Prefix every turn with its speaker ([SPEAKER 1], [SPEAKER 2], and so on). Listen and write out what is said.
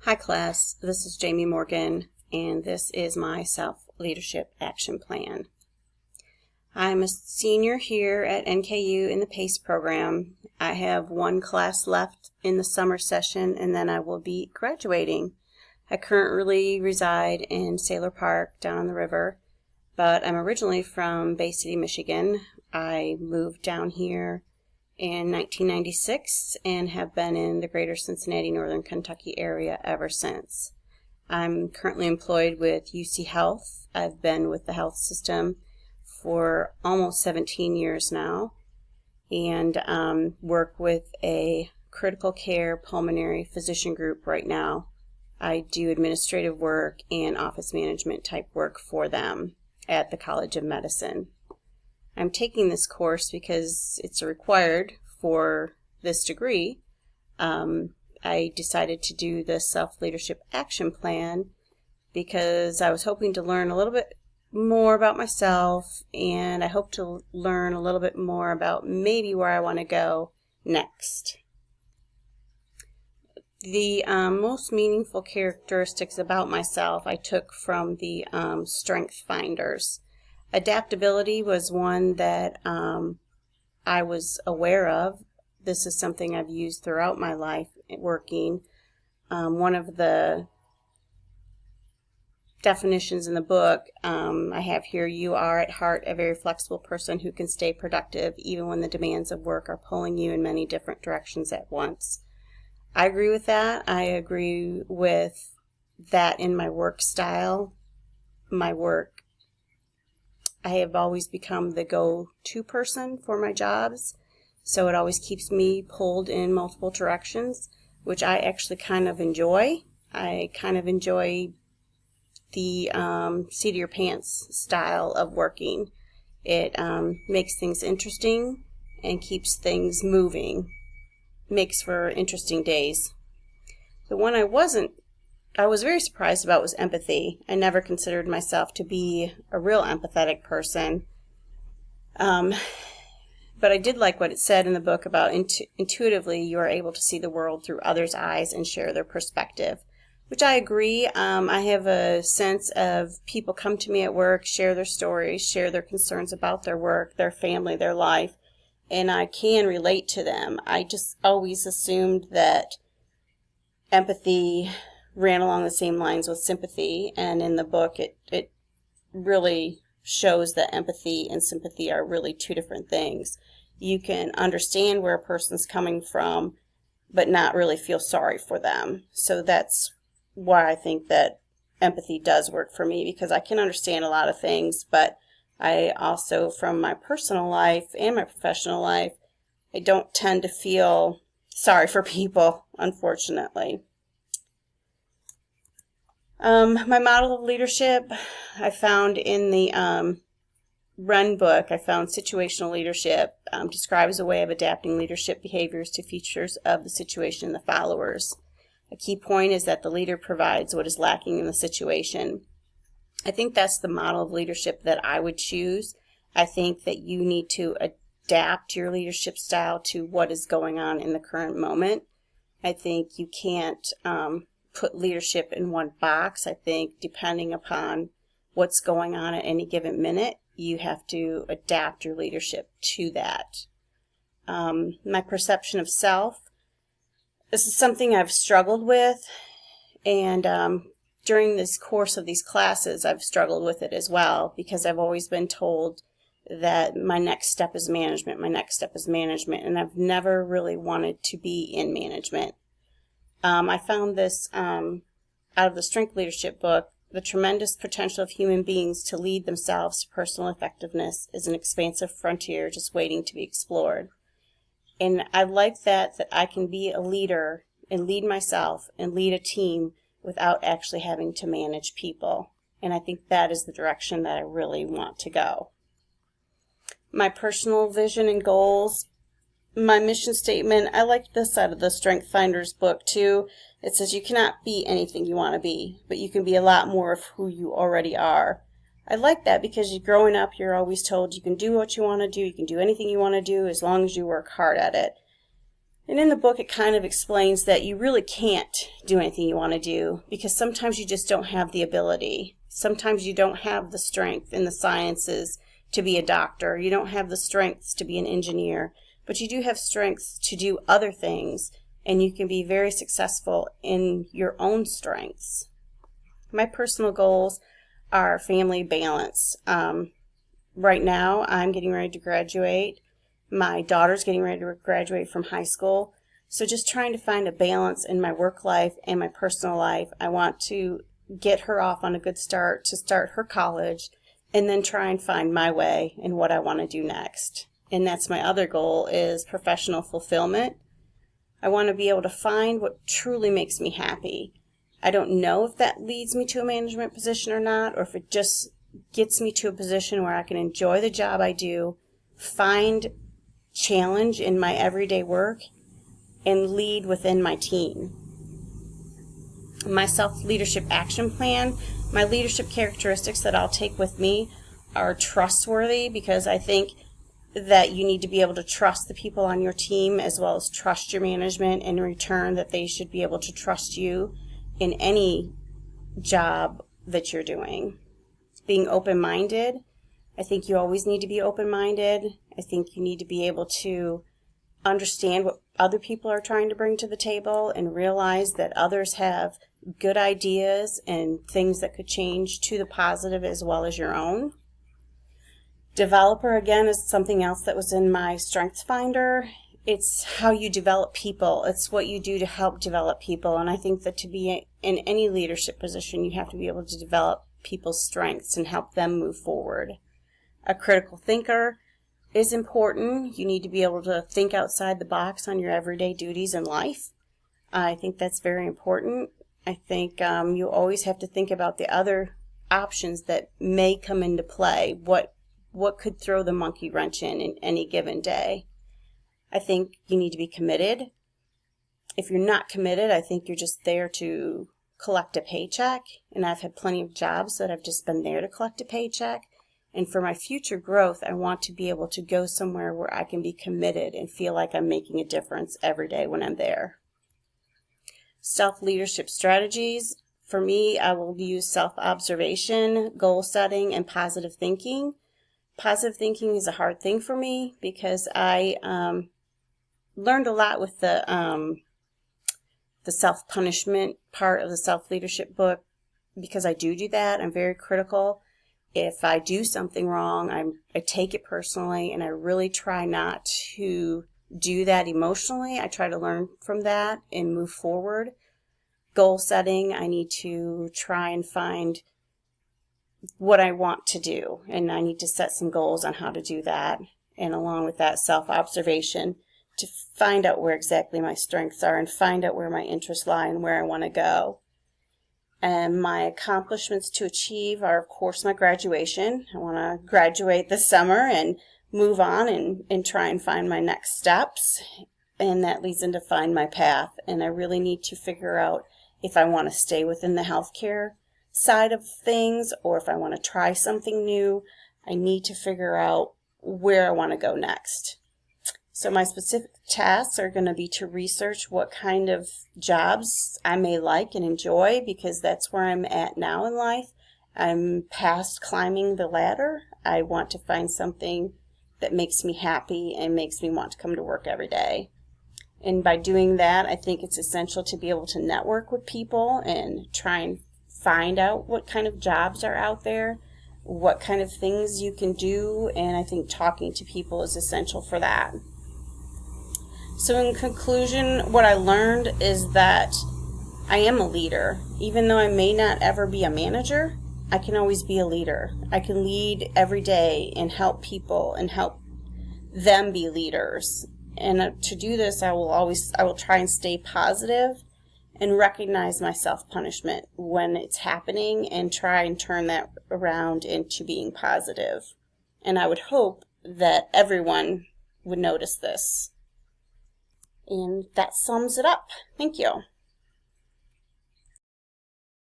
[SPEAKER 1] Hi class, this is Jamie Morgan and this is my Self-Leadership Action Plan. I'm a senior here at NKU in the PACE program. I have one class left in the summer session and then I will be graduating. I currently reside in Saylor Park down on the river, but I'm originally from Bay City, Michigan. I moved down here in 1996 and have been in the greater Cincinnati, Northern Kentucky area ever since. I'm currently employed with UC Health. I've been with the health system for almost 17 years now and work with a critical care pulmonary physician group right now. I do administrative work and office management type work for them at the College of Medicine. I'm taking this course because it's required for this degree. I decided to do the Self-Leadership Action Plan because I was hoping to learn a little bit more about myself, and I hope to learn a little bit more about maybe where I want to go next. The most meaningful characteristics about myself I took from the Strength Finders. Adaptability was one that I was aware of. This is something I've used throughout my life working. One of the definitions in the book I have here, you are at heart a very flexible person who can stay productive even when the demands of work are pulling you in many different directions at once. I agree with that. I agree with that in my work style, my work. I have always become the go-to person for my jobs, so it always keeps me pulled in multiple directions, which I actually kind of enjoy. I kind of enjoy the seat of your pants style of working. It makes things interesting and keeps things moving, makes for interesting days. The one I was very surprised about was empathy. I never considered myself to be a real empathetic person. But I did like what it said in the book about intuitively you are able to see the world through others' eyes and share their perspective, which I agree. I have a sense of people come to me at work, share their stories, share their concerns about their work, their family, their life, and I can relate to them. I just always assumed that empathy ran along the same lines with sympathy, and in the book it really shows that empathy and sympathy are really two different things. You can understand where a person's coming from but not really feel sorry for them. So that's why I think that empathy does work for me, because I can understand a lot of things, but I also, from my personal life and my professional life, I don't tend to feel sorry for people, unfortunately. My model of leadership I found in the Wren book. I found situational leadership describes a way of adapting leadership behaviors to features of the situation and the followers. A key point is that the leader provides what is lacking in the situation. I think that's the model of leadership that I would choose. I think that you need to adapt your leadership style to what is going on in the current moment. I think you can't put leadership in one box. I think depending upon what's going on at any given minute, you have to adapt your leadership to that. My perception of self, this is something I've struggled with, and during this course of these classes I've struggled with it as well, because I've always been told that my next step is management, and I've never really wanted to be in management. I found this out of the Strength Leadership book. The tremendous potential of human beings to lead themselves to personal effectiveness is an expansive frontier just waiting to be explored. And I like that I can be a leader and lead myself and lead a team without actually having to manage people. And I think that is the direction that I really want to go. My personal vision and goals. My mission statement, I like this out of the Strength Finders book too. It says you cannot be anything you want to be, but you can be a lot more of who you already are. I like that because growing up you're always told you can do what you want to do, you can do anything you want to do as long as you work hard at it. And in the book, it kind of explains that you really can't do anything you want to do because sometimes you just don't have the ability. Sometimes you don't have the strength in the sciences to be a doctor. You don't have the strengths to be an engineer, but you do have strengths to do other things, and you can be very successful in your own strengths. My personal goals are family balance. Right now, I'm getting ready to graduate. My daughter's getting ready to graduate from high school. So just trying to find a balance in my work life and my personal life. I want to get her off on a good start to start her college and then try and find my way in what I want to do next. And that's my other goal, is professional fulfillment. I want to be able to find what truly makes me happy. I don't know if that leads me to a management position or not, or if it just gets me to a position where I can enjoy the job I do, find challenge in my everyday work, and lead within my team. My self-leadership action plan, my leadership characteristics that I'll take with me are trustworthy, because I think that you need to be able to trust the people on your team as well as trust your management, and in return that they should be able to trust you in any job that you're doing. Being open-minded, I think you always need to be open-minded. I think you need to be able to understand what other people are trying to bring to the table and realize that others have good ideas and things that could change to the positive as well as your own. Developer, again, is something else that was in my Strengths Finder. It's how you develop people. It's what you do to help develop people. And I think that to be in any leadership position, you have to be able to develop people's strengths and help them move forward. A critical thinker is important. You need to be able to think outside the box on your everyday duties in life. I think that's very important. I think you always have to think about the other options that may come into play. What could throw the monkey wrench in any given day? I think you need to be committed. If you're not committed, I think you're just there to collect a paycheck. And I've had plenty of jobs that I've just been there to collect a paycheck. And for my future growth, I want to be able to go somewhere where I can be committed and feel like I'm making a difference every day when I'm there. Self-leadership strategies. For me, I will use self-observation, goal setting, and positive thinking. Positive thinking is a hard thing for me because I learned a lot with the self-punishment part of the self-leadership book, because I do that. I'm very critical. If I do something wrong, I take it personally, and I really try not to do that emotionally. I try to learn from that and move forward. Goal setting, I need to try and find what I want to do, and I need to set some goals on how to do that. And along with that, self-observation, to find out where exactly my strengths are and find out where my interests lie and where I want to go. And my accomplishments to achieve are, of course, my graduation. I want to graduate this summer and move on and try and find my next steps. And that leads into find my path. And I really need to figure out if I want to stay within the healthcare side of things or if I want to try something new. I need to figure out where I want to go next. So my specific tasks are going to be to research what kind of jobs I may like and enjoy, because that's where I'm at now in life. I'm past climbing the ladder. I want to find something that makes me happy and makes me want to come to work every day. And by doing that, I think it's essential to be able to network with people and try and find out what kind of jobs are out there, what kind of things you can do, and I think talking to people is essential for that. So in conclusion, what I learned is that I am a leader. Even though I may not ever be a manager, I can always be a leader. I can lead every day and help people and help them be leaders. And to do this, I will try and stay positive and recognize my self-punishment when it's happening and try and turn that around into being positive. And I would hope that everyone would notice this. And that sums it up. Thank you.